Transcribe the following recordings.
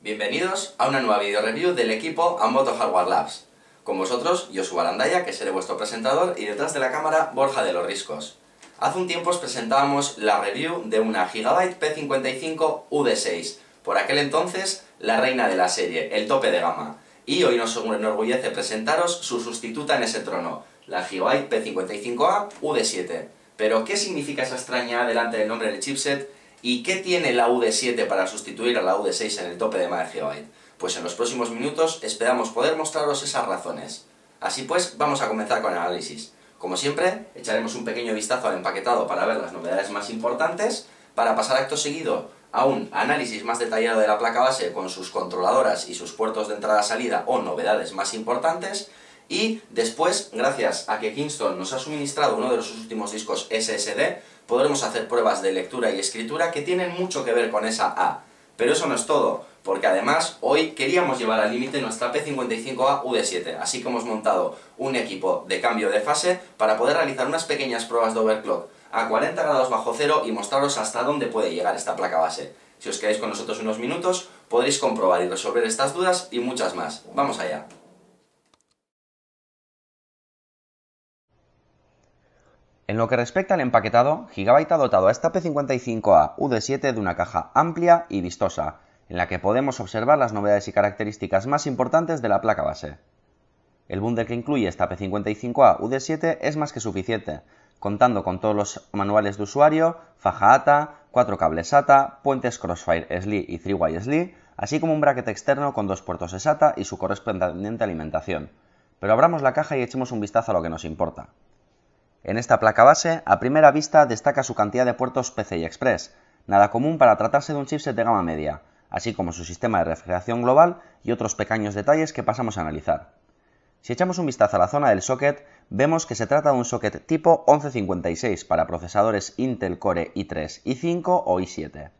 Bienvenidos a una nueva video review del equipo Amboto Hardware Labs. Con vosotros, Josu Arandaya, que seré vuestro presentador, y detrás de la cámara, Borja de los Riscos. Hace un tiempo os presentábamos la review de una Gigabyte P55 UD6, por aquel entonces la reina de la serie, el tope de gama. Y hoy nos enorgullece presentaros su sustituta en ese trono, la Gigabyte P55A UD7. Pero, ¿qué significa esa extraña A delante del nombre del chipset? ¿Y qué tiene la UD7 para sustituir a la UD6 en el tope de gama de Gigabyte? Pues en los próximos minutos esperamos poder mostraros esas razones. Así pues, vamos a comenzar con el análisis. Como siempre, echaremos un pequeño vistazo al empaquetado para ver las novedades más importantes, para pasar acto seguido a un análisis más detallado de la placa base con sus controladoras y sus puertos de entrada-salida o novedades más importantes, y después, gracias a que Kingston nos ha suministrado uno de sus últimos discos SSD, podremos hacer pruebas de lectura y escritura que tienen mucho que ver con esa A. Pero eso no es todo, porque además hoy queríamos llevar al límite nuestra P55A UD7, así que hemos montado un equipo de cambio de fase para poder realizar unas pequeñas pruebas de overclock a 40 grados bajo cero y mostraros hasta dónde puede llegar esta placa base. Si os quedáis con nosotros unos minutos, podréis comprobar y resolver estas dudas y muchas más. ¡Vamos allá! En lo que respecta al empaquetado, Gigabyte ha dotado a esta P55A UD7 de una caja amplia y vistosa, en la que podemos observar las novedades y características más importantes de la placa base. El bundle que incluye esta P55A UD7 es más que suficiente, contando con todos los manuales de usuario, faja ATA, 4 cables SATA, puentes Crossfire SLI y 3-way SLI, así como un bracket externo con 2 puertos SATA y su correspondiente alimentación. Pero abramos la caja y echemos un vistazo a lo que nos importa. En esta placa base, a primera vista destaca su cantidad de puertos PCI Express, nada común para tratarse de un chipset de gama media, así como su sistema de refrigeración global y otros pequeños detalles que pasamos a analizar. Si echamos un vistazo a la zona del socket, vemos que se trata de un socket tipo 1156 para procesadores Intel Core i3, i5 o i7.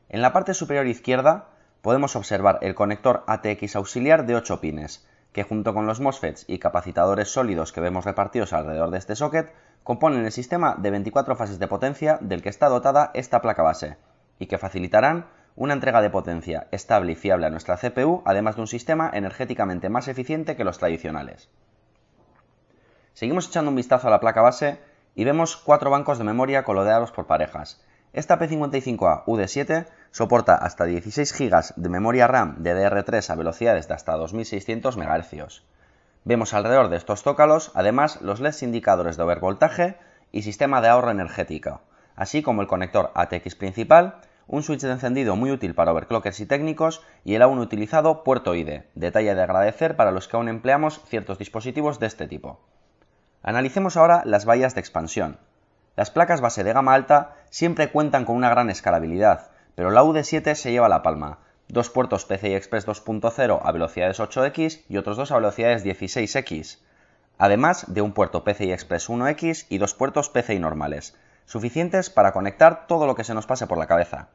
En la parte superior izquierda podemos observar el conector ATX auxiliar de 8 pines, que junto con los MOSFETs y capacitadores sólidos que vemos repartidos alrededor de este socket, componen el sistema de 24 fases de potencia del que está dotada esta placa base, y que facilitarán una entrega de potencia estable y fiable a nuestra CPU, además de un sistema energéticamente más eficiente que los tradicionales. Seguimos echando un vistazo a la placa base y vemos 4 bancos de memoria coloreados por parejas. Esta P55A UD7 soporta hasta 16 GB de memoria RAM DDR3 a velocidades de hasta 2600 MHz. Vemos alrededor de estos zócalos, además, los LEDs indicadores de overvoltaje y sistema de ahorro energético, así como el conector ATX principal, un switch de encendido muy útil para overclockers y técnicos y el aún utilizado puerto IDE, detalle de agradecer para los que aún empleamos ciertos dispositivos de este tipo. Analicemos ahora las bahías de expansión. Las placas base de gama alta siempre cuentan con una gran escalabilidad, pero la UD7 se lleva la palma. 2 puertos PCI Express 2.0 a velocidades 8x y otros 2 a velocidades 16x, además de un puerto PCI Express 1x y 2 puertos PCI normales, suficientes para conectar todo lo que se nos pase por la cabeza.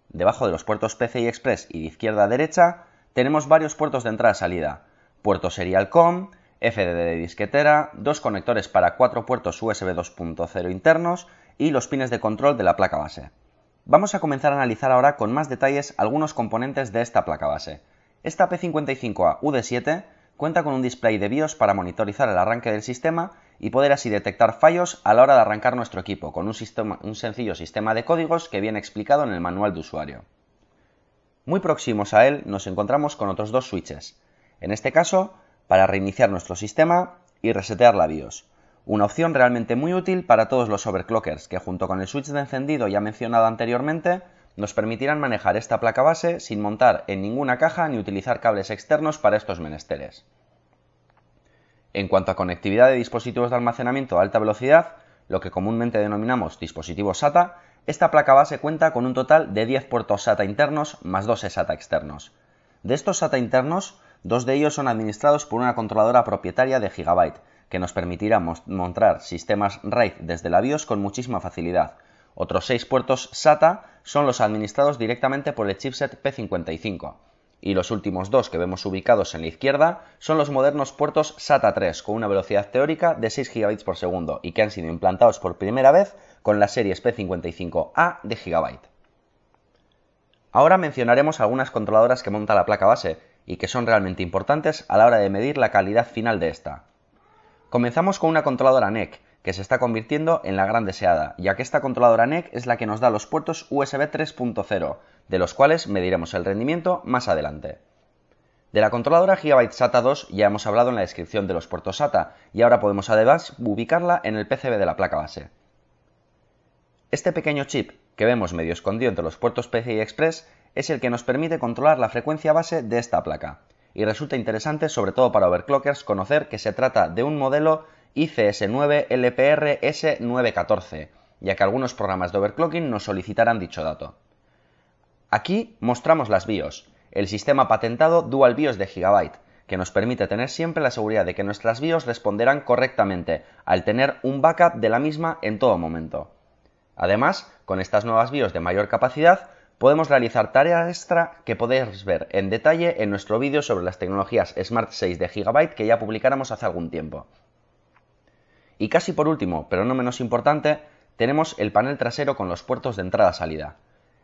Debajo de los puertos PCI Express y de izquierda a derecha tenemos varios puertos de entrada-salida, puerto Serial COM, FDD de disquetera, 2 conectores para 4 puertos USB 2.0 internos y los pines de control de la placa base. Vamos a comenzar a analizar ahora con más detalles algunos componentes de esta placa base. Esta P55A UD7 cuenta con un display de BIOS para monitorizar el arranque del sistema y poder así detectar fallos a la hora de arrancar nuestro equipo con un sencillo sistema de códigos que viene explicado en el manual de usuario. Muy próximos a él nos encontramos con otros 2 switches, en este caso para reiniciar nuestro sistema y resetear la BIOS. Una opción realmente muy útil para todos los overclockers que junto con el switch de encendido ya mencionado anteriormente nos permitirán manejar esta placa base sin montar en ninguna caja ni utilizar cables externos para estos menesteres. En cuanto a conectividad de dispositivos de almacenamiento a alta velocidad, lo que comúnmente denominamos dispositivos SATA, esta placa base cuenta con un total de 10 puertos SATA internos más 2 eSATA externos. De estos SATA internos, 2 de ellos son administrados por una controladora propietaria de Gigabyte, que nos permitirá montar sistemas RAID desde la BIOS con muchísima facilidad. Otros 6 puertos SATA son los administrados directamente por el chipset P55. Y los últimos 2 que vemos ubicados en la izquierda son los modernos puertos SATA 3 con una velocidad teórica de 6 GB por segundo y que han sido implantados por primera vez con las series P55A de Gigabyte. Ahora mencionaremos algunas controladoras que monta la placa base y que son realmente importantes a la hora de medir la calidad final de esta. Comenzamos con una controladora NEC, que se está convirtiendo en la gran deseada, ya que esta controladora NEC es la que nos da los puertos USB 3.0, de los cuales mediremos el rendimiento más adelante. De la controladora Gigabyte SATA 2 ya hemos hablado en la descripción de los puertos SATA, y ahora podemos además ubicarla en el PCB de la placa base. Este pequeño chip, que vemos medio escondido entre los puertos PCI Express, es el que nos permite controlar la frecuencia base de esta placa, y resulta interesante sobre todo para overclockers conocer que se trata de un modelo ICS9 LPR S914, ya que algunos programas de overclocking nos solicitarán dicho dato. Aquí mostramos las BIOS, el sistema patentado Dual BIOS de Gigabyte, que nos permite tener siempre la seguridad de que nuestras BIOS responderán correctamente al tener un backup de la misma en todo momento. Además, con estas nuevas BIOS de mayor capacidad, podemos realizar tareas extra que podéis ver en detalle en nuestro vídeo sobre las tecnologías Smart 6 de Gigabyte que ya publicáramos hace algún tiempo. Y casi por último, pero no menos importante, tenemos el panel trasero con los puertos de entrada-salida.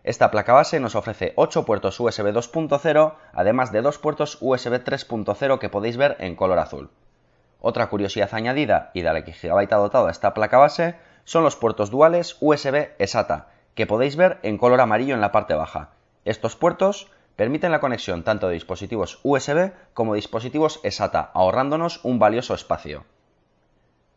Esta placa base nos ofrece 8 puertos USB 2.0, además de 2 puertos USB 3.0 que podéis ver en color azul. Otra curiosidad añadida y de la que Gigabyte ha dotado a esta placa base son los puertos duales USB eSATA, que podéis ver en color amarillo en la parte baja. Estos puertos permiten la conexión tanto de dispositivos USB como de dispositivos eSATA, ahorrándonos un valioso espacio.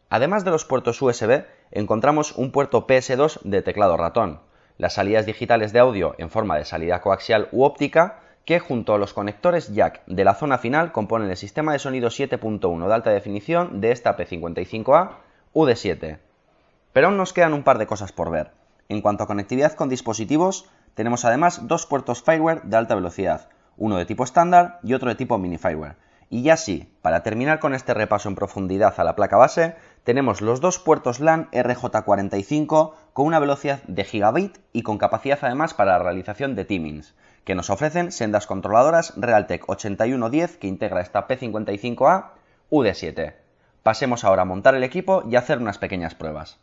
Además de los puertos USB, encontramos un puerto PS2 de teclado ratón, las salidas digitales de audio en forma de salida coaxial u óptica, que junto a los conectores jack de la zona final componen el sistema de sonido 7.1 de alta definición de esta P55A UD7. Pero aún nos quedan un par de cosas por ver. En cuanto a conectividad con dispositivos, tenemos además dos puertos Fireware de alta velocidad, uno de tipo estándar y otro de tipo mini Fireware. Y ya sí, para terminar con este repaso en profundidad a la placa base, tenemos los dos puertos LAN RJ45 con una velocidad de gigabit y con capacidad además para la realización de timings, que nos ofrecen sendas controladoras Realtek 8110 que integra esta P55A UD7. Pasemos ahora a montar el equipo y hacer unas pequeñas pruebas.